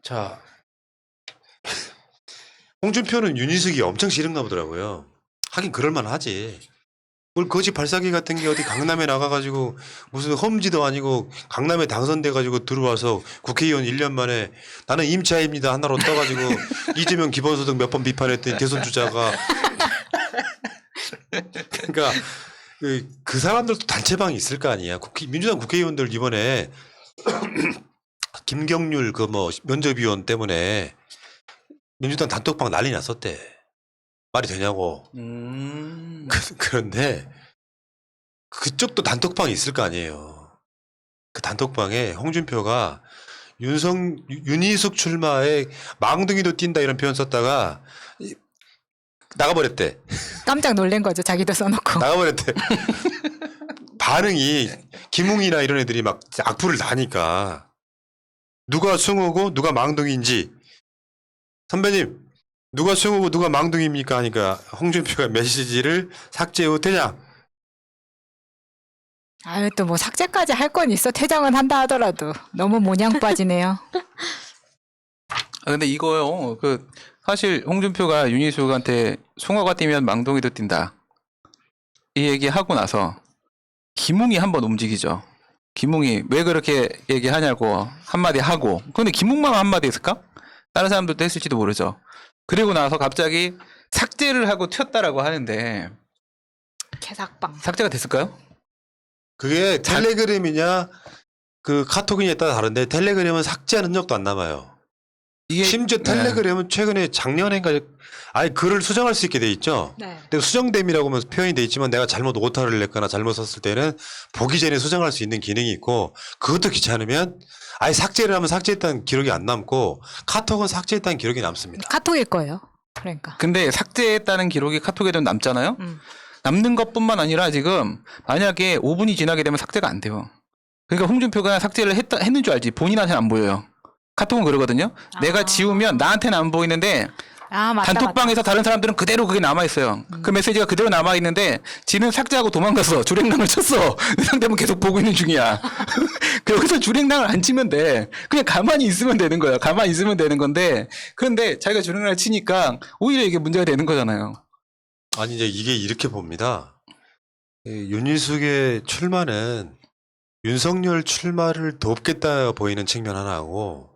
자, 홍준표는 윤희숙이 엄청 싫은가 보더라고요. 하긴 그럴만하지. 뭘 거지 발사기 같은 게 어디 강남에 나가가지고 무슨 험지도 아니고 강남에 당선돼가지고 들어와서 국회의원 1년 만에 나는 임차입니다 하나로 떠가지고 이재명 기본소득 몇 번 비판했더니 대선 주자가 그러니까 그 사람들도 단체방이 있을 거 아니야. 민주당 국회의원들 이번에 김경률 그 뭐 면접위원 때문에 민주당 단톡방 난리 났었대. 말이 되냐고. 그런데 그쪽도 단톡방이 있을 거 아니에요. 그 단톡방에 홍준표가 윤희숙 출마에 망둥이도 뛴다 이런 표현 썼다가 나가버렸대. 깜짝 놀란 거죠. 자기도 써놓고. 나가버렸대. 반응이 김웅이나 이런 애들이 막 악플을 다니까 누가 승우고 누가 망둥이인지 선배님 누가 승우고 누가 망둥이입니까 하니까 홍준표가 메시지를 삭제 후 퇴장. 아유 또 뭐 삭제까지 할 건 있어. 퇴장은 한다 하더라도 너무 모냥 빠지네요. 근데 이거요. 그 사실 홍준표가 윤희숙한테 송어가 뛰면 망둥이도 뛴다. 이 얘기 하고 나서 김웅이 한번 움직이죠. 김웅이 왜 그렇게 얘기하냐고 한마디 하고. 근데 김웅만 한마디 했을까? 다른 사람들도 했을지도 모르죠. 그리고 나서 갑자기 삭제를 하고 튀었다라고 하는데 개삭방. 삭제가 됐을까요? 그게 텔레그램이냐 그 카톡이냐에 따라 다른데 텔레그램은 삭제한 흔적도 안 남아요. 이게 심지어 텔레그램은 최근에 작년인가 아예 글을 수정할 수 있게 돼 있죠. 네. 근데 수정됨이라고 하면 표현이 돼 있지만 내가 잘못 오타를 냈거나 잘못 썼을 때는 보기 전에 수정할 수 있는 기능이 있고 그것도 귀찮으면 아예 삭제를 하면 삭제했다는 기록이 안 남고 카톡은 삭제했다는 기록이 남습니다. 카톡일 거예요. 그러니까. 근데 삭제했다는 기록이 카톡에도 남잖아요. 남는 것뿐만 아니라 지금 만약에 5분이 지나게 되면 삭제가 안 돼요. 그러니까 홍준표가 삭제를 했는 줄 알지 본인한테는 안 보여요. 카톡은 그러거든요. 내가 지우면 나한테는 안 보이는데 아 맞다. 단톡방에서 맞다. 다른 사람들은 그대로 그게 남아있어요. 그 메시지가 그대로 남아있는데 지는 삭제하고 도망갔어. 줄행랑을 쳤어. 그 상대는 계속 보고 있는 중이야. 여기서 줄행랑을 안 치면 돼. 그냥 가만히 있으면 되는 거야. 가만히 있으면 되는 건데 그런데 자기가 줄행랑을 치니까 오히려 이게 문제가 되는 거잖아요. 아니 이제 이게 이렇게 봅니다. 윤희숙의 출마는 윤석열 출마를 돕겠다 보이는 측면 하나하고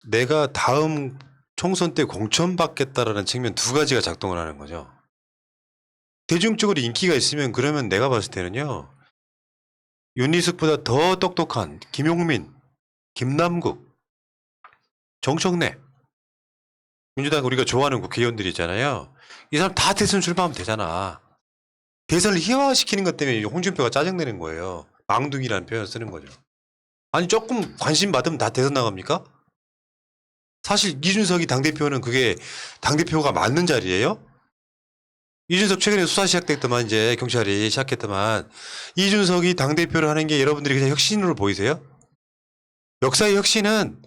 내가 다음 총선 때 공천받겠다라는 측면 두 가지가 작동을 하는 거죠. 대중적으로 인기가 있으면 그러면 내가 봤을 때는요. 윤희숙보다 더 똑똑한 김용민, 김남국, 정청래 민주당 우리가 좋아하는 국회의원들이 있잖아요. 이 사람 다 대선 출마하면 되잖아. 대선을 희화화시키는 것 때문에 홍준표가 짜증내는 거예요. 망둥이라는 표현을 쓰는 거죠. 아니 조금 관심 받으면 다 대선 나갑니까? 사실 이준석이 당대표는 그게 당대표가 맞는 자리예요? 이준석 최근에 수사 시작됐더만 이제 경찰이 시작했더만 이준석이 당대표를 하는 게 여러분들이 그냥 혁신으로 보이세요? 역사의 혁신은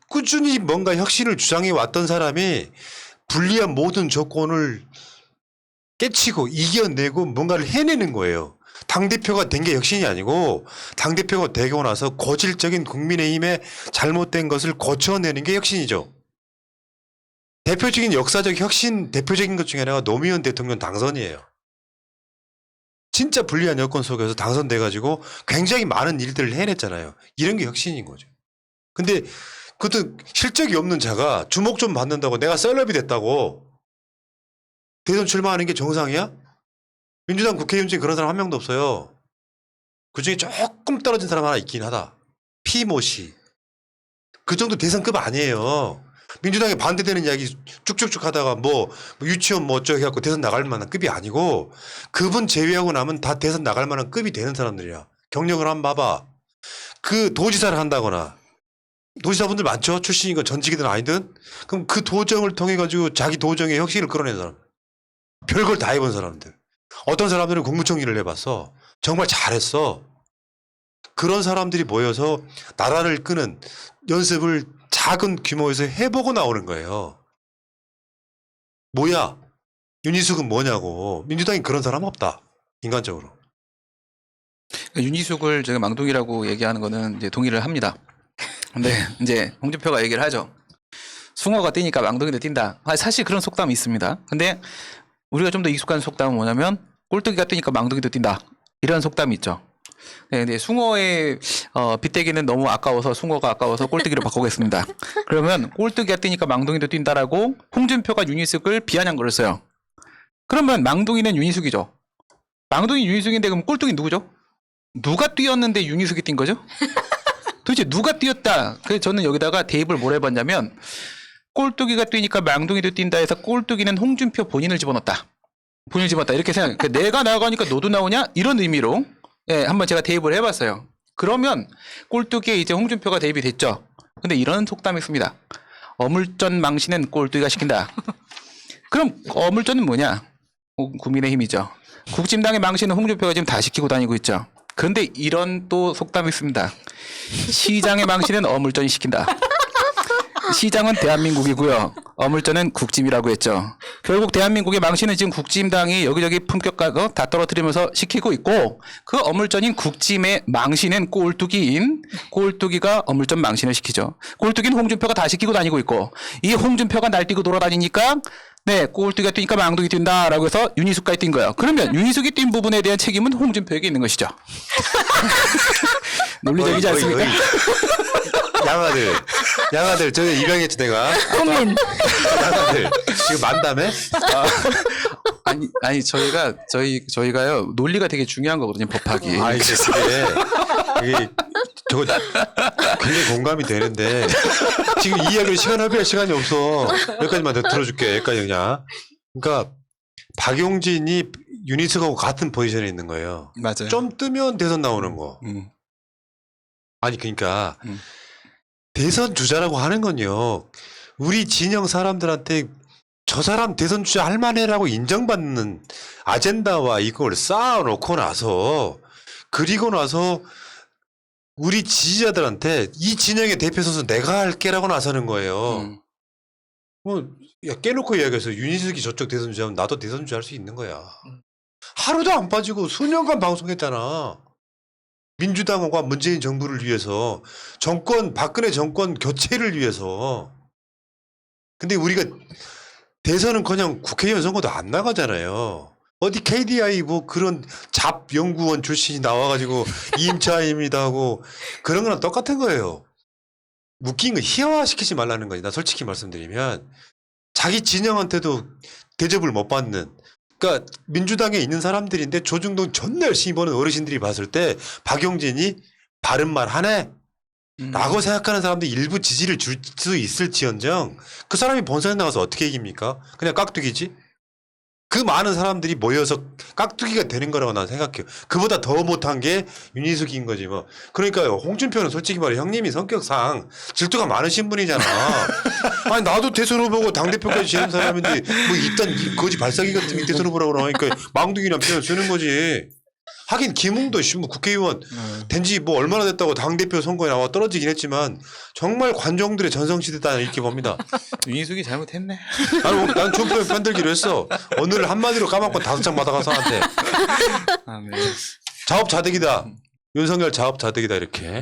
꾸준히 뭔가 혁신을 주장해 왔던 사람이 불리한 모든 조건을 깨치고 이겨내고 뭔가를 해내는 거예요. 당대표가 된 게 혁신이 아니고 당대표가 되고 나서 고질적인 국민의힘의 잘못된 것을 고쳐내는 게 혁신이죠. 대표적인 역사적 혁신 대표적인 것 중에 하나가 노무현 대통령 당선이에요. 진짜 불리한 여건 속에서 당선돼가지고 굉장히 많은 일들을 해냈잖아요. 이런 게 혁신인 거죠. 근데 그것도 실적이 없는 자가 주목 좀 받는다고 내가 셀럽이 됐다고 대선 출마하는 게 정상이야? 민주당 국회의원 중에 그런 사람 한 명도 없어요. 그중에 조금 떨어진 사람 하나 있긴 하다. 피모 씨. 그 정도 대선급 아니에요. 민주당에 반대되는 이야기 쭉쭉쭉 하다가 뭐 유치원 뭐 어쩌고 해갖고 대선 나갈 만한 급이 아니고 그분 제외하고 나면 다 대선 나갈 만한 급이 되는 사람들이야. 경력을 한번 봐봐. 그 도지사를 한다거나 도지사분들 많죠. 출신이건 전직이든 아니든. 그럼 그 도정을 통해 가지고 자기 도정의 혁신을 끌어낸 사람. 별걸 다 해본 사람들. 어떤 사람들은 국무총 일을 해봤어. 정말 잘했어. 그런 사람들이 모여서 나라를 끄는 연습을 작은 규모에서 해보고 나오는 거예요. 뭐야? 윤희숙은 뭐냐고. 민주당이 그런 사람 없다. 인간적으로. 윤희숙을 제가 망둥이라고 얘기하는 거는 이제 동의를 합니다. 근데 이제 홍준표가 얘기를 하죠. 숭어가 뛰니까 망둥이도 뛴다. 사실 그런 속담이 있습니다. 근데 우리가 좀 더 익숙한 속담은 뭐냐면 꼴뚜기가 뛰니까 망둥이도 뛴다. 이런 속담이 있죠. 네, 근데 숭어의 빗대기는 너무 아까워서 숭어가 아까워서 꼴뚜기로 바꾸겠습니다. 그러면 꼴뚜기가 뛰니까 망둥이도 뛴다라고 홍준표가 윤희숙을 비아냥거를 써요. 그러면 망둥이는 윤희숙이죠. 망둥이 윤희숙인데 그럼 꼴뚜기 누구죠? 누가 뛰었는데 윤희숙이 뛴 거죠? 도대체 누가 뛰었다? 그래서 저는 여기다가 대입을 뭘 해봤냐면 꼴뚜기가 뛰니까 망둥이도 뛴다 해서 꼴뚜기는 홍준표 본인을 집어넣었다. 본인을 집어넣었다. 이렇게 생각. 그러니까 내가 나가니까 너도 나오냐? 이런 의미로 예, 한번 제가 대입을 해봤어요. 그러면 꼴뚜기에 이제 홍준표가 대입이 됐죠. 근데 이런 속담이 있습니다. 어물전 망신은 꼴뚜기가 시킨다. 그럼 어물전은 뭐냐? 국민의힘이죠. 국진당의 망신은 홍준표가 지금 다 시키고 다니고 있죠. 그런데 이런 또 속담이 있습니다. 시장의 망신은 어물전이 시킨다. 시장은 대한민국이고요. 어물전은 국짐이라고 했죠. 결국 대한민국의 망신은 지금 국짐당이 여기저기 품격가고 다 떨어뜨리면서 시키고 있고 그 어물전인 국짐의 망신은 꼴뚜기인 꼴뚜기가 어물전 망신을 시키죠. 꼴뚜기는 홍준표가 다 시키고 다니고 있고 이 홍준표가 날뛰고 돌아다니니까 네, 꼴뚜기가 뛰니까 망둥이 뛴다라고 해서 윤희숙까지 뛴 거예요. 그러면 윤희숙이 뛴 부분에 대한 책임은 홍준표에게 있는 것이죠. 논리적이지 않습니까? 양아들, 저 입양했지 내가. 국민. 양아들, 지금 만담해? 아니 저희가요 논리가 되게 중요한 거거든요, 법학이. 아, 이게 저거 굉장히 공감이 되는데 지금 이 이야기를 시간 할애할 시간이 없어. 여기까지만 더 들어줄게. 여기까지 그냥. 그러니까 박용진이 윤희숙하고 같은 포지션에 있는 거예요. 맞아요. 좀 뜨면 대선 나오는 거. 아니 그러니까 대선 주자라고 하는 건요. 우리 진영 사람들한테 저 사람 대선 주자 할만해라고 인정받는 아젠다와 이걸 쌓아놓고 나서 그리고 나서 우리 지지자들한테 이 진영의 대표 선수 내가 할게라고 나서는 거예요. 뭐, 야, 깨놓고 이야기해서 윤희숙이 저쪽 대선 주자면 나도 대선 주자 할 수 있는 거야. 하루도 안 빠지고 수년간 방송했잖아. 민주당과 문재인 정부를 위해서 박근혜 정권 교체를 위해서. 근데 우리가 대선은커녕 국회의원 선거도 안 나가잖아요. 어디 KDI 뭐 그런 잡 연구원 출신이 나와가지고 임차입니다 하고 그런 거랑 똑같은 거예요. 웃긴 거 희화화시키지 말라는 거지. 나 솔직히 말씀드리면 자기 진영한테도 대접을 못 받는. 그러니까 민주당에 있는 사람들인데 조중동 존나 열심히 보는 어르신들이 봤을 때 박용진이 바른 말 하네 라고 생각하는 사람들이 일부 지지를 줄 수 있을지언정 그 사람이 본선에 나가서 어떻게 이깁니까? 그냥 깍두기지? 그 많은 사람들이 모여서 깍두기가 되는 거라고 난 생각해요. 그보다 더 못한 게 윤희숙인 거지 뭐. 그러니까 홍준표는 솔직히 말해 형님이 성격상 질투가 많으신 분이잖아. 아니 나도 대선 후보고 당대표까지 지는 사람인데 뭐 이딴 거지 발사기 같은 게 대선 후보라고 그러니까 망둥이란 표현 쓰는 거지. 하긴 김웅도 뭐 국회의원 된지 뭐 얼마나 됐다고 당대표 선거에 나와 떨어지긴 했지만 정말 관종들의 전성시대다 이렇게 봅니다. 윤희숙이 잘못했네. 난 준표 편들기로 했어. 오늘 한마디로 까먹고 5장 받아가서 한테 아, 네. 자업자득이다. 윤석열 자업자득이다 이렇게.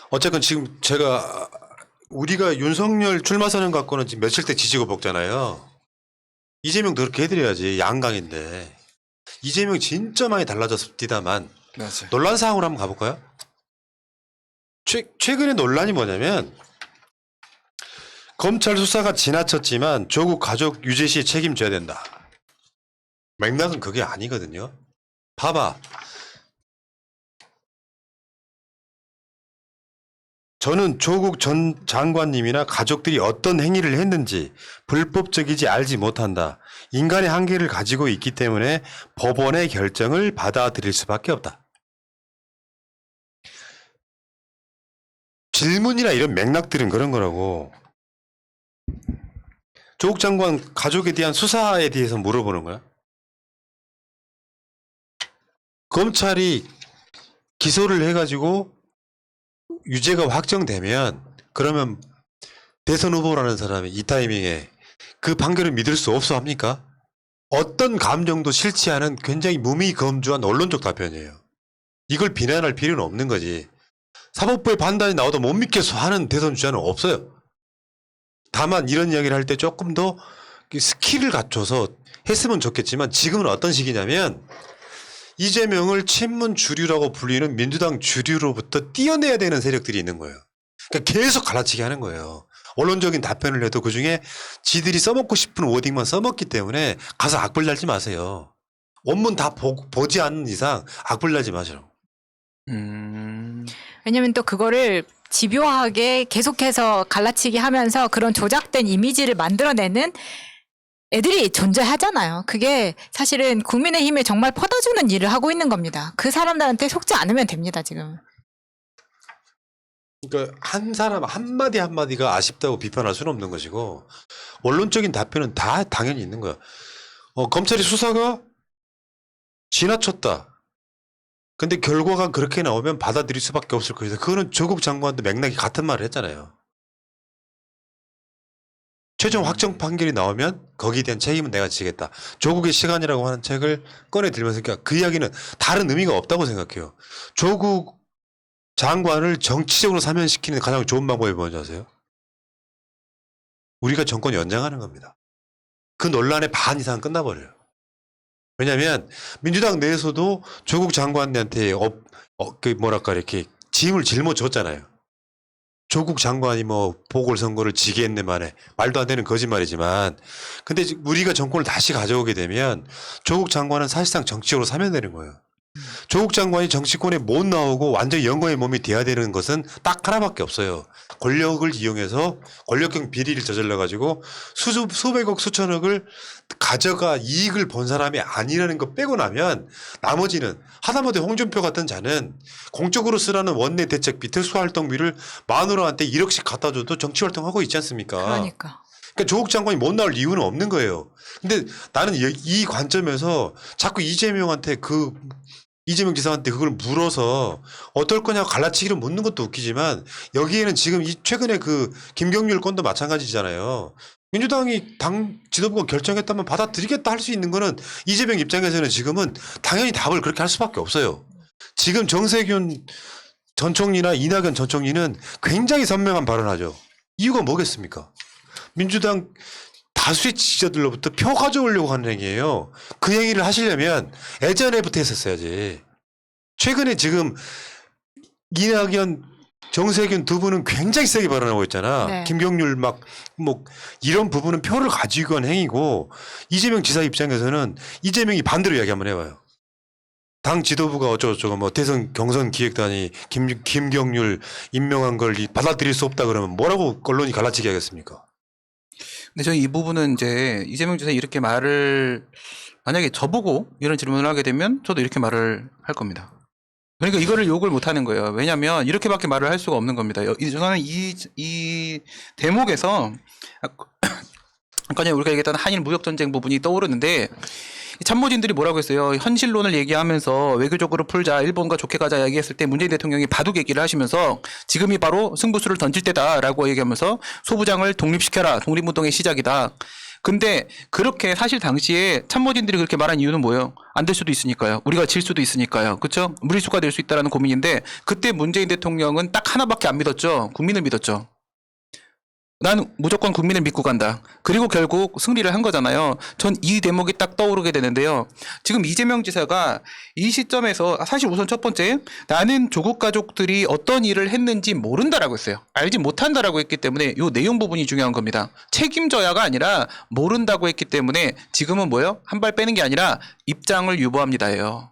어쨌건 지금 우리가 윤석열 출마 선언 갖고는 지금 며칠째 지지고 볶잖아요. 이재명도 그렇게 해드려야지. 양강인데. 이재명 진짜 많이 달라졌습니다만 맞아요. 논란 사항으로 한번 가볼까요? 최근에 논란이 뭐냐면 검찰 수사가 지나쳤지만 조국 가족 유죄 시에 책임져야 된다. 맥락은 그게 아니거든요. 봐봐. 저는 조국 전 장관님이나 가족들이 어떤 행위를 했는지 불법적이지 알지 못한다. 인간의 한계를 가지고 있기 때문에 법원의 결정을 받아들일 수밖에 없다. 질문이나 이런 맥락들은 그런 거라고. 조국 장관 가족에 대한 수사에 대해서 물어보는 거야. 검찰이 기소를 해가지고 유죄가 확정되면 그러면 대선 후보라는 사람이 이 타이밍에 그 판결을 믿을 수 없어 합니까? 어떤 감정도 싫지 않은 굉장히 무미검주한 언론적 답변이에요. 이걸 비난할 필요는 없는 거지. 사법부의 판단이 나와도 못 믿겠어 하는 대선 주자는 없어요. 다만 이런 이야기를 할 때 조금 더 스킬을 갖춰서 했으면 좋겠지만 지금은 어떤 시기냐면 이재명을 친문 주류라고 불리는 민주당 주류로부터 띄어내야 되는 세력들이 있는 거예요. 그러니까 계속 갈라치기 하는 거예요. 언론적인 답변을 해도 그중에 지들이 써먹고 싶은 워딩만 써먹기 때문에 가서 악플 달지 마세요. 원문 다 보지 않는 이상 악플 달지 마시라고. 왜냐면 또 그거를 집요하게 계속해서 갈라치기 하면서 그런 조작된 이미지를 만들어내는 애들이 존재하잖아요. 그게 사실은 국민의힘에 정말 퍼다주는 일을 하고 있는 겁니다. 그 사람들한테 속지 않으면 됩니다, 지금. 그러니까 한 사람 한마디 한마디가 아쉽다고 비판할 수는 없는 것이고 원론적인 답변은 다 당연히 있는 거야. 검찰이 수사가 지나쳤다. 근데 결과가 그렇게 나오면 받아들일 수밖에 없을 것이다. 그거는 조국 장관도 맥락이 같은 말을 했잖아요. 최종 확정 판결이 나오면 거기에 대한 책임은 내가 지겠다. 조국의 시간이라고 하는 책을 꺼내 들면서 그러니까 그 이야기는 다른 의미가 없다고 생각해요. 조국 장관을 정치적으로 사면시키는 가장 좋은 방법이 뭔지 아세요? 우리가 정권 연장하는 겁니다. 그 논란의 반 이상은 끝나버려요. 왜냐하면 민주당 내에서도 조국 장관한테 이렇게 짐을 짊어졌잖아요. 조국 장관이 뭐 보궐선거를 지게 했네 만에 말도 안 되는 거짓말이지만 근데 우리가 정권을 다시 가져오게 되면 조국 장관은 사실상 정치적으로 사면되는 거예요. 조국 장관이 정치권에 못 나오고 완전히 영광의 몸이 돼야 되는 것은 딱 하나밖에 없어요. 권력을 이용해서 권력형 비리를 저질러가지고 수백억 수천억을 가져가 이익을 본 사람이 아니라는 거 빼고 나면 나머지는 하다못해 홍준표 같은 자는 공적으로 쓰라는 원내 대책비 특수활동비를 마누라한테 1억씩 갖다 줘도 정치활동하고 있지 않습니까? 그러니까 조국 장관이 못 나올 이유는 없는 거예요. 근데 나는 이 관점에서 자꾸 이재명 지사한테 그걸 물어서 어떨 거냐고 갈라치기를 묻는 것도 웃기지만 여기에는 지금 최근에 그 김경률 건도 마찬가지잖아요. 민주당이 당 지도부가 결정했다면 받아들이겠다 할 수 있는 거는 이재명 입장에서는 지금은 당연히 답을 그렇게 할 수밖에 없어요. 지금 정세균 전 총리나 이낙연 전 총리는 굉장히 선명한 발언하죠. 이유가 뭐겠습니까? 민주당 다수의 지지자들로부터 표 가져오려고 하는 행위예요. 그 행위를 하시려면 예전에부터 했었어야지. 최근에 지금 이낙연, 정세균 두 분은 굉장히 세게 발언하고 있잖아. 네. 김경률 이런 부분은 표를 가지고 한 행위고 이재명 지사 입장에서는 이재명이 반대로 이야기 한번 해봐요. 당 지도부가 어쩌고저쩌고 뭐 대선 경선 기획단이 김경률 임명한 걸 받아들일 수 없다 그러면 뭐라고 언론이 갈라치기 하겠습니까? 근데 저는 이 부분은 이제 이재명 지사 이렇게 말을 만약에 저보고 이런 질문을 하게 되면 저도 이렇게 말을 할 겁니다. 그러니까 이거를 욕을 못 하는 거예요. 왜냐하면 이렇게밖에 말을 할 수가 없는 겁니다. 저는 이 대목에서 아까 우리가 얘기했던 한일 무역 전쟁 부분이 떠오르는데 참모진들이 뭐라고 했어요. 현실론을 얘기하면서 외교적으로 풀자, 일본과 좋게 가자 얘기했을 때 문재인 대통령이 바둑 얘기를 하시면서 지금이 바로 승부수를 던질 때다라고 얘기하면서 소부장을 독립시켜라. 독립운동의 시작이다. 근데 그렇게 사실 당시에 참모진들이 그렇게 말한 이유는 뭐예요? 안 될 수도 있으니까요. 우리가 질 수도 있으니까요. 그렇죠? 무리수가 될 수 있다라는 고민인데 그때 문재인 대통령은 딱 하나밖에 안 믿었죠. 국민을 믿었죠. 난 무조건 국민을 믿고 간다. 그리고 결국 승리를 한 거잖아요. 전 이 대목이 딱 떠오르게 되는데요. 지금 이재명 지사가 이 시점에서 사실 우선 첫 번째 나는 조국 가족들이 어떤 일을 했는지 모른다라고 했어요. 알지 못한다라고 했기 때문에 이 내용 부분이 중요한 겁니다. 책임져야가 아니라 모른다고 했기 때문에 지금은 뭐예요? 한 발 빼는 게 아니라 입장을 유보합니다예요.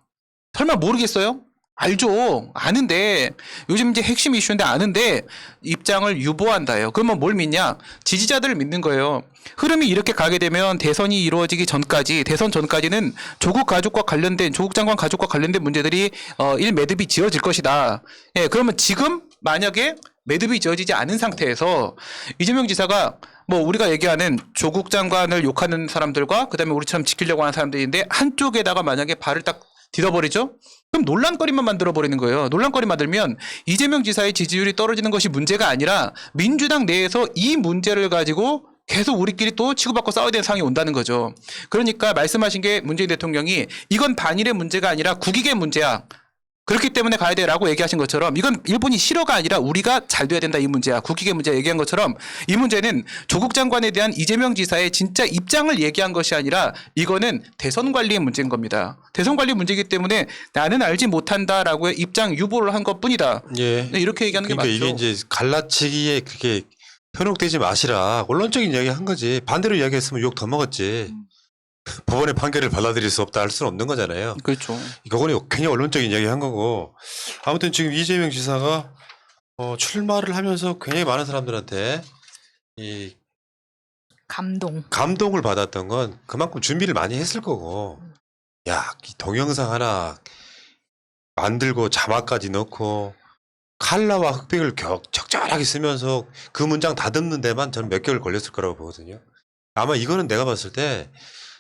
설마 모르겠어요? 알죠. 아는데 요즘 이제 핵심 이슈인데 아는데 입장을 유보한다예요. 그러면 뭘 믿냐? 지지자들을 믿는 거예요. 흐름이 이렇게 가게 되면 대선이 이루어지기 전까지 대선 전까지는 조국 장관 가족과 관련된 문제들이 매듭이 지어질 것이다. 예, 그러면 지금 만약에 매듭이 지어지지 않은 상태에서 이재명 지사가 뭐 우리가 얘기하는 조국 장관을 욕하는 사람들과 그다음에 우리처럼 지키려고 하는 사람들인데 한쪽에다가 만약에 발을 딱 디뎌버리죠? 그럼 논란거리만 만들어버리는 거예요. 논란거리 만들면 이재명 지사의 지지율이 떨어지는 것이 문제가 아니라 민주당 내에서 이 문제를 가지고 계속 우리끼리 또 치고받고 싸워야 되는 상황이 온다는 거죠. 그러니까 말씀하신 게 문재인 대통령이 이건 반일의 문제가 아니라 국익의 문제야. 그렇기 때문에 가야 돼라고 얘기하신 것처럼 이건 일본이 싫어가 아니라 우리가 잘 돼야 된다 이 문제야. 국익의 문제 얘기한 것처럼 이 문제는 조국 장관에 대한 이재명 지사의 진짜 입장을 얘기한 것이 아니라 이거는 대선 관리의 문제인 겁니다. 대선 관리 문제이기 때문에 나는 알지 못한다라고 입장 유보를 한 것뿐이다. 예. 이렇게 얘기하는 게 그러니까 맞죠. 이게 이제 갈라치기에 그렇게 현혹되지 마시라 원론적인 이야기 한 거지. 반대로 이야기했으면 욕 더 먹었지. 법원의 판결을 받아들일 수 없다 할 수는 없는 거잖아요. 그렇죠. 이거는 괜히 언론적인 이야기 한 거고. 아무튼 지금 이재명 지사가 출마를 하면서 굉장히 많은 사람들한테 이 감동을 받았던 건 그만큼 준비를 많이 했을 거고. 야, 이 동영상 하나 만들고 자막까지 넣고 칼라와 흑백을 적절하게 쓰면서 그 문장 다듬는 데만 저는 몇 개월 걸렸을 거라고 보거든요. 아마 이거는 내가 봤을 때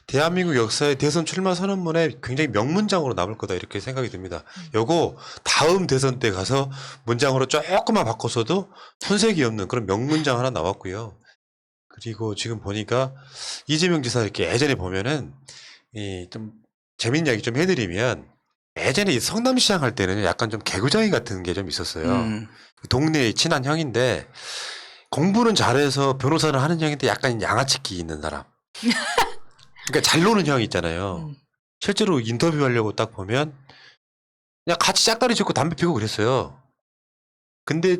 대한민국 역사의 대선 출마 선언문에 굉장히 명문장으로 남을 거다 이렇게 생각이 듭니다. 요거 다음 대선 때 가서 문장으로 조금만 바꿨어도 손색이 없는 그런 명문장 하나 나왔고요. 그리고 지금 보니까 이재명 지사 이렇게 예전에 보면은 좀 재밌는 이야기 좀 해드리면 예전에 이 성남시장 할 때는 약간 좀 개구장이 같은 게 좀 있었어요. 동네의 친한 형인데 공부는 잘해서 변호사를 하는 형인데 약간 양아치기 있는 사람. 그러니까 잘 노는 형이 있잖아요. 실제로 인터뷰하려고 딱 보면 그냥 같이 짝다리 짚고 담배 피고 그랬어요. 근데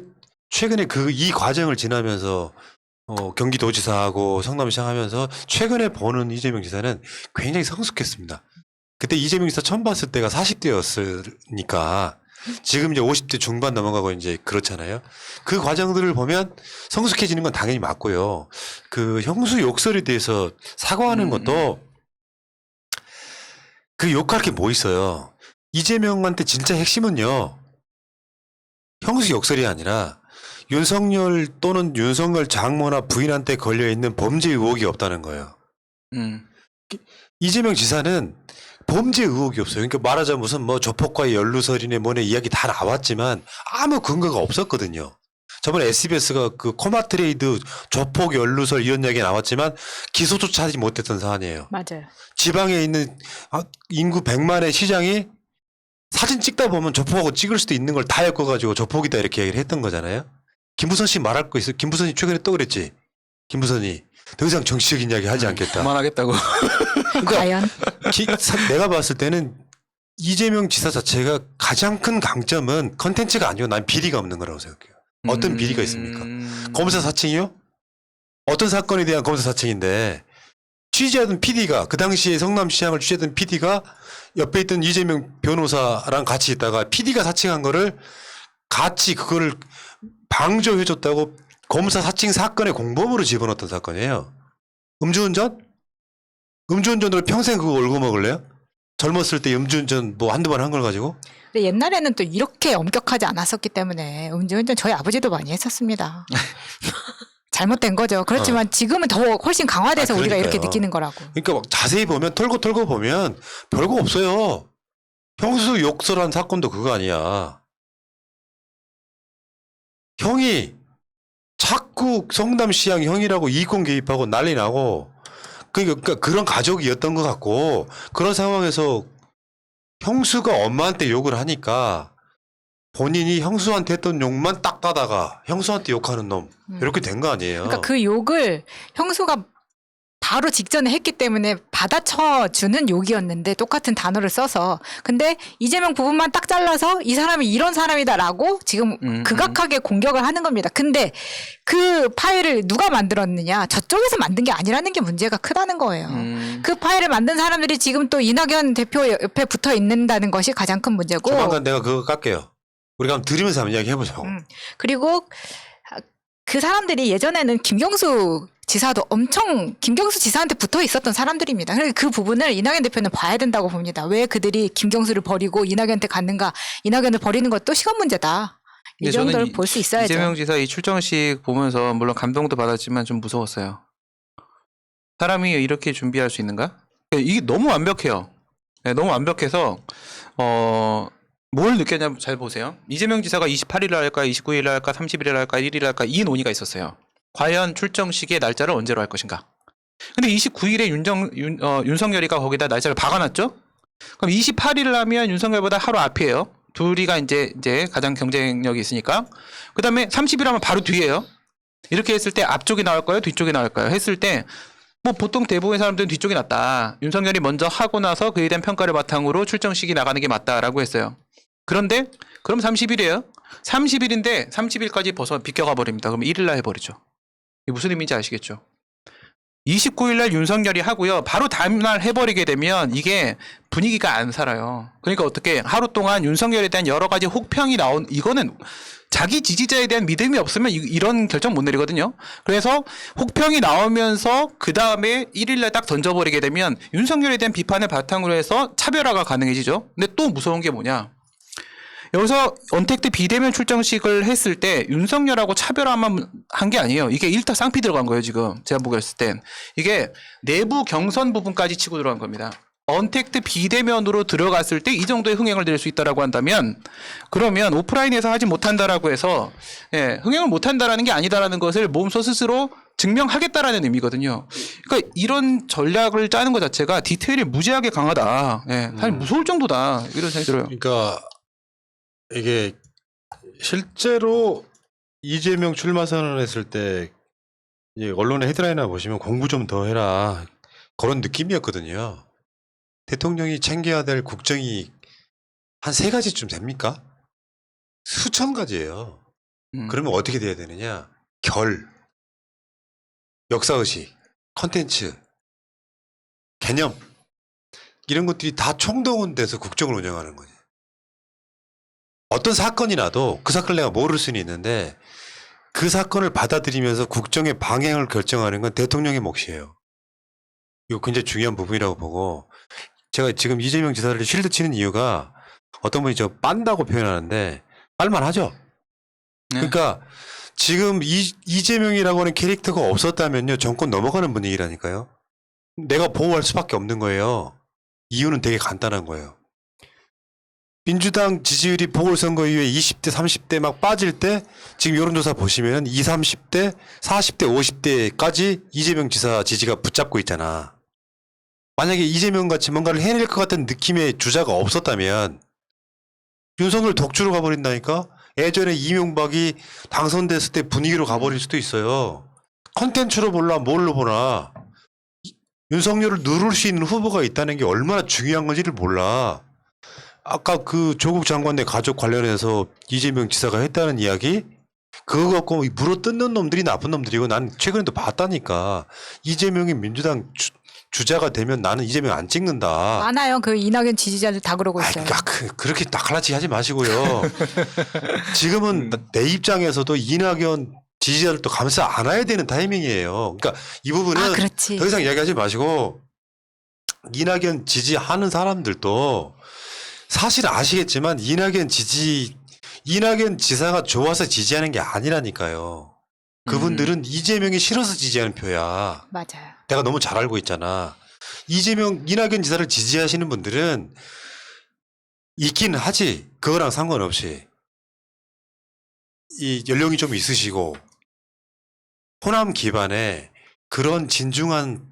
최근에 이 과정을 지나면서 경기도지사하고 성남시장 하면서 최근에 보는 이재명 지사는 굉장히 성숙했습니다. 그때 이재명 지사 처음 봤을 때가 40대였으니까 지금 이제 50대 중반 넘어가고 이제 그렇잖아요. 그 과정들을 보면 성숙해지는 건 당연히 맞고요. 그 형수 욕설에 대해서 사과하는 것도 그 욕할 게 뭐 있어요. 이재명한테 진짜 핵심은요. 형수 욕설이 아니라 윤석열 또는 윤석열 장모나 부인한테 걸려있는 범죄 의혹이 없다는 거예요. 이재명 지사는 범죄 의혹이 없어요. 그러니까 말하자면 무슨 뭐 조폭과의 연루설이네 뭐네 이야기 다 나왔지만 아무 근거가 없었거든요. 저번에 SBS가 그 코마트레이드 조폭 연루설 이런 이야기 나왔지만 기소조차 하지 못했던 사안이에요. 맞아요. 지방에 있는 인구 100만의 시장이 사진 찍다 보면 조폭하고 찍을 수도 있는 걸 다 엮어가지고 조폭이다 이렇게 얘기를 했던 거잖아요. 김부선 씨 말할 거 있어요. 김부선이 최근에 또 그랬지. 김부선이 더 이상 정치적인 이야기 하지 않겠다. 그만하겠다고. 과연? 내가 봤을 때는 이재명 지사 자체가 가장 큰 강점은 컨텐츠가 아니고 난 비리가 없는 거라고 생각해요. 어떤 비리가 있습니까? 검사 사칭이요? 어떤 사건에 대한 검사 사칭인데 취재하던 PD가 그 당시에 성남시장을 취재하던 PD가 옆에 있던 이재명 변호사랑 같이 있다가 PD가 사칭한 거를 같이 그거를 방조해줬다고 검사 사칭 사건의 공범으로 집어넣었던 사건이에요. 음주운전? 음주운전으로 평생 그거 얼고 먹을래요? 젊었을 때 음주운전 뭐 한두 번 한 걸 가지고? 근데 옛날에는 또 이렇게 엄격하지 않았었기 때문에 음주운전 저희 아버지도 많이 했었습니다. 잘못된 거죠. 그렇지만 지금은 더 훨씬 강화돼서 우리가 이렇게 그러니까요. 느끼는 거라고. 그러니까 막 자세히 보면 털고 보면 별거 없어요. 형수 욕설한 사건도 그거 아니야. 형이 자꾸 성남시장 형이라고 이권 개입하고 난리 나고 그러니까 그런 가족이었던 것 같고 그런 상황에서 형수가 엄마한테 욕을 하니까 본인이 형수한테 했던 욕만 딱 따다가 형수한테 욕하는 놈 이렇게 된 거 아니에요. 그러니까 그 욕을 형수가 바로 직전에 했기 때문에 받아쳐주는 욕이었는데 똑같은 단어를 써서 근데 이재명 부분만 딱 잘라서 이 사람이 이런 사람이다라고 지금 극악하게 공격을 하는 겁니다. 근데 그 파일을 누가 만들었느냐 저쪽에서 만든 게 아니라는 게 문제가 크다는 거예요. 그 파일을 만든 사람들이 지금 또 이낙연 대표 옆에 붙어 있는다는 것이 가장 큰 문제고 조만간 내가 그거 깎게요. 우리가 한번 들으면서 한번 이야기 해보자고. 그리고 그 사람들이 예전에는 김경수 지사도 엄청 김경수 지사한테 붙어 있었던 사람들입니다. 그래서 그 부분을 이낙연 대표는 봐야 된다고 봅니다. 왜 그들이 김경수를 버리고 이낙연한테 갔는가? 이낙연을 버리는 것도 시간 문제다. 이 정도를 볼 수 있어야죠. 이재명 지사 이 출정식 보면서 물론 감동도 받았지만 좀 무서웠어요. 사람이 이렇게 준비할 수 있는가? 이게 너무 완벽해요. 네, 너무 완벽해서 뭘 느꼈냐면 잘 보세요. 이재명 지사가 28일 할까, 29일 할까, 30일 할까, 1일 할까 이 논의가 있었어요. 과연 출정식의 날짜를 언제로 할 것인가? 근데 29일에 윤석열이가 거기다 날짜를 박아놨죠? 그럼 28일을 하면 윤석열보다 하루 앞이에요. 둘이가 이제 가장 경쟁력이 있으니까. 그다음에 30이라면 바로 뒤에요. 이렇게 했을 때 앞쪽이 나올까요? 뒤쪽이 나올까요? 했을 때 뭐 보통 대부분의 사람들은 뒤쪽이 낫다. 윤석열이 먼저 하고 나서 그에 대한 평가를 바탕으로 출정식이 나가는 게 맞다라고 했어요. 그런데 그럼 30일이에요. 30일인데 30일까지 비껴가 버립니다. 그럼 1일 날 해버리죠. 이게 무슨 의미인지 아시겠죠? 29일 날 윤석열이 하고요. 바로 다음 날 해버리게 되면 이게 분위기가 안 살아요. 그러니까 어떻게 하루 동안 윤석열에 대한 여러 가지 혹평이 이거는 자기 지지자에 대한 믿음이 없으면 이런 결정 못 내리거든요. 그래서 혹평이 나오면서 그 다음에 1일 날 딱 던져버리게 되면 윤석열에 대한 비판을 바탕으로 해서 차별화가 가능해지죠. 근데 또 무서운 게 뭐냐? 여기서 언택트 비대면 출정식을 했을 때 윤석열하고 차별화만 한 게 아니에요. 이게 일타 쌍피 들어간 거예요, 지금. 제가 보겠을 땐. 이게 내부 경선 부분까지 치고 들어간 겁니다. 언택트 비대면으로 들어갔을 때 이 정도의 흥행을 낼 수 있다라고 한다면 그러면 오프라인에서 하지 못한다라고 해서 흥행을 못한다라는 게 아니다라는 것을 몸소 스스로 증명하겠다라는 의미거든요. 그러니까 이런 전략을 짜는 것 자체가 디테일이 무지하게 강하다. 사실 무서울 정도다. 이런 생각이 들어요. 그러니까 이게 실제로 이재명 출마 선언했을 때 이제 언론의 헤드라인을 보시면 공부 좀 더 해라 그런 느낌이었거든요. 대통령이 챙겨야 될 국정이 한 3가지쯤 됩니까? 수천 가지예요. 그러면 어떻게 돼야 되느냐? 역사의식, 컨텐츠, 개념 이런 것들이 다 총동원돼서 국정을 운영하는 거죠. 어떤 사건이 나도 그 사건을 내가 모를 수는 있는데 그 사건을 받아들이면서 국정의 방향을 결정하는 건 대통령의 몫이에요. 이거 굉장히 중요한 부분이라고 보고 제가 지금 이재명 지사를 쉴드 치는 이유가 어떤 분이 저 빤다고 표현하는데 빨만하죠. 그러니까 지금 이재명이라고 하는 캐릭터가 없었다면요 정권 넘어가는 분위기라니까요. 내가 보호할 수밖에 없는 거예요. 이유는 되게 간단한 거예요. 민주당 지지율이 보궐선거 이후에 20대, 30대 막 빠질 때 지금 여론조사 보시면 20, 30대, 40대, 50대까지 이재명 지사 지지가 붙잡고 있잖아. 만약에 이재명 같이 뭔가를 해낼 것 같은 느낌의 주자가 없었다면 윤석열 독주로 가버린다니까? 예전에 이명박이 당선됐을 때 분위기로 가버릴 수도 있어요. 컨텐츠로 몰라 뭘로 보나. 윤석열을 누를 수 있는 후보가 있다는 게 얼마나 중요한 건지를 몰라. 아까 그 조국 장관의 가족 관련해서 이재명 지사가 했다는 이야기? 그거 갖고 물어뜯는 놈들이 나쁜 놈들이고 난 최근에도 봤다니까. 이재명이 민주당 주자가 되면 나는 이재명 안 찍는다. 많아요. 그 이낙연 지지자들 다 그러고 있어요. 그러니까 그렇게 딱갈라치기 하지 마시고요. 지금은 내 입장에서도 이낙연 지지자들도 감싸 안아야 되는 타이밍이에요. 그러니까 이 부분은 더 이상 이야기하지 마시고 이낙연 지지하는 사람들도 사실 아시겠지만 이낙연 지사가 좋아서 지지하는 게 아니라니까요. 그분들은 이재명이 싫어서 지지하는 표야. 맞아요. 내가 너무 잘 알고 있잖아. 이낙연 지사를 지지하시는 분들은 있긴 하지. 그거랑 상관없이. 이 연령이 좀 있으시고 호남 기반에 그런 진중한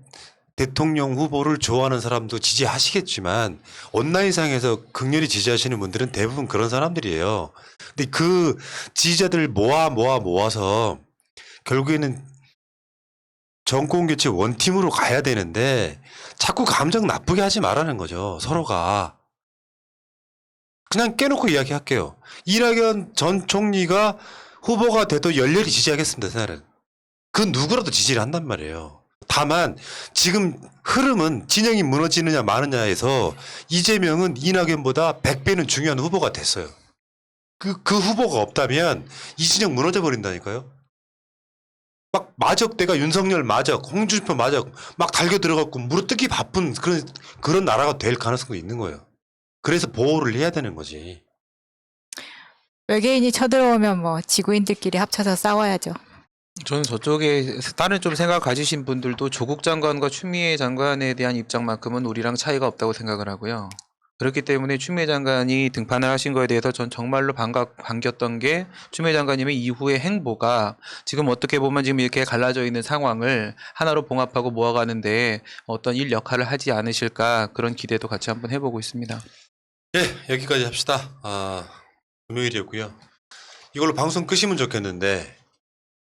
대통령 후보를 좋아하는 사람도 지지하시겠지만 온라인상에서 극렬히 지지하시는 분들은 대부분 그런 사람들이에요. 근데 그 지지자들을 모아서 결국에는 정권 교체 원팀으로 가야 되는데 자꾸 감정 나쁘게 하지 말라는 거죠. 서로가. 그냥 깨놓고 이야기할게요. 이낙연 전 총리가 후보가 돼도 열렬히 지지하겠습니다. 저는. 그 누구라도 지지를 한단 말이에요. 다만 지금 흐름은 진영이 무너지느냐 마느냐에서 이재명은 이낙연보다 100배는 중요한 후보가 됐어요. 그 후보가 없다면 이 진영 무너져 버린다니까요. 막 마적대가 윤석열 마적, 홍준표 마적 막 달겨 들어갔고 물어뜯기 바쁜 그런 나라가 될 가능성도 있는 거예요. 그래서 보호를 해야 되는 거지. 외계인이 쳐들어오면 뭐 지구인들끼리 합쳐서 싸워야죠. 저는 저쪽에 다른 좀 생각 가지신 분들도 조국 장관과 추미애 장관에 대한 입장만큼은 우리랑 차이가 없다고 생각을 하고요. 그렇기 때문에 추미애 장관이 등판을 하신 거에 대해서 전 정말로 반겼던 게 추미애 장관님의 이후의 행보가 지금 어떻게 보면 지금 이렇게 갈라져 있는 상황을 하나로 봉합하고 모아가는데 어떤 역할을 하지 않으실까 그런 기대도 같이 한번 해보고 있습니다. 예, 여기까지 합시다. 금요일이었고요. 이걸로 방송 끄시면 좋겠는데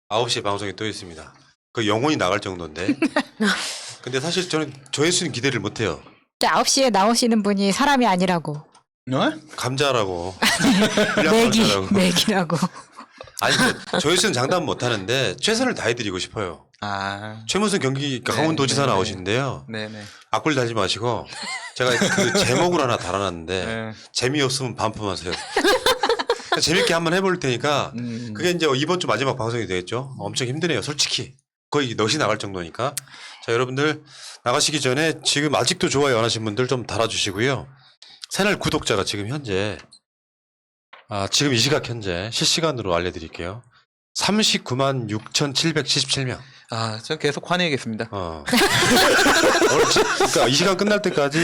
9시에 방송이 또 있습니다. 그 영혼이 나갈 정도인데. 근데 사실 저는 조회수는 기대를 못해요. 9시에 나오시는 분이 사람이 아니라고. 감자라고. 맥이, 감자라고. 맥이라고. 아니 조회수는 장담 못하는데 최선을 다해드리고 싶어요. 아, 최문순 경기 네, 강원도지사 네, 네. 나오시는데요. 네네. 악플 달지 마시고 제가 그 제목을 하나 달아놨는데 네. 재미없으면 반품하세요. 재밌게 한번 해볼 테니까 그게 이제 이번 주 마지막 방송이 되겠죠. 엄청 힘드네요, 솔직히. 거의 넋이 나갈 정도니까. 자, 여러분들 나가시기 전에 지금 아직도 좋아요 안 하신 분들 좀 달아주시고요. 채널 구독자가 지금 현재 지금 이 시각 현재 실시간으로 알려드릴게요. 39만 6,777명. 아, 저 계속 화내겠습니다. 그러니까 이 시간 끝날 때까지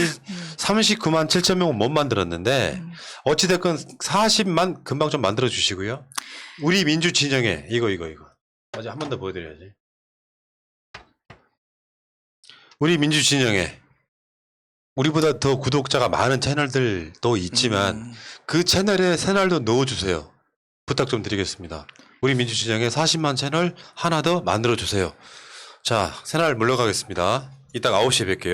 39만 7천 명은 못 만들었는데 어찌됐건 40만 금방 좀 만들어 주시고요. 우리 민주 진영에 이거 맞아, 한 번 더 보여드려야지. 우리 민주 진영에 우리보다 더 구독자가 많은 채널들도 있지만 그 채널에 새날도 넣어주세요. 부탁 좀 드리겠습니다. 우리 민주 진영에 40만 채널 하나 더 만들어 주세요. 자, 새날 물러가겠습니다. 이따가 9시에 뵐게요.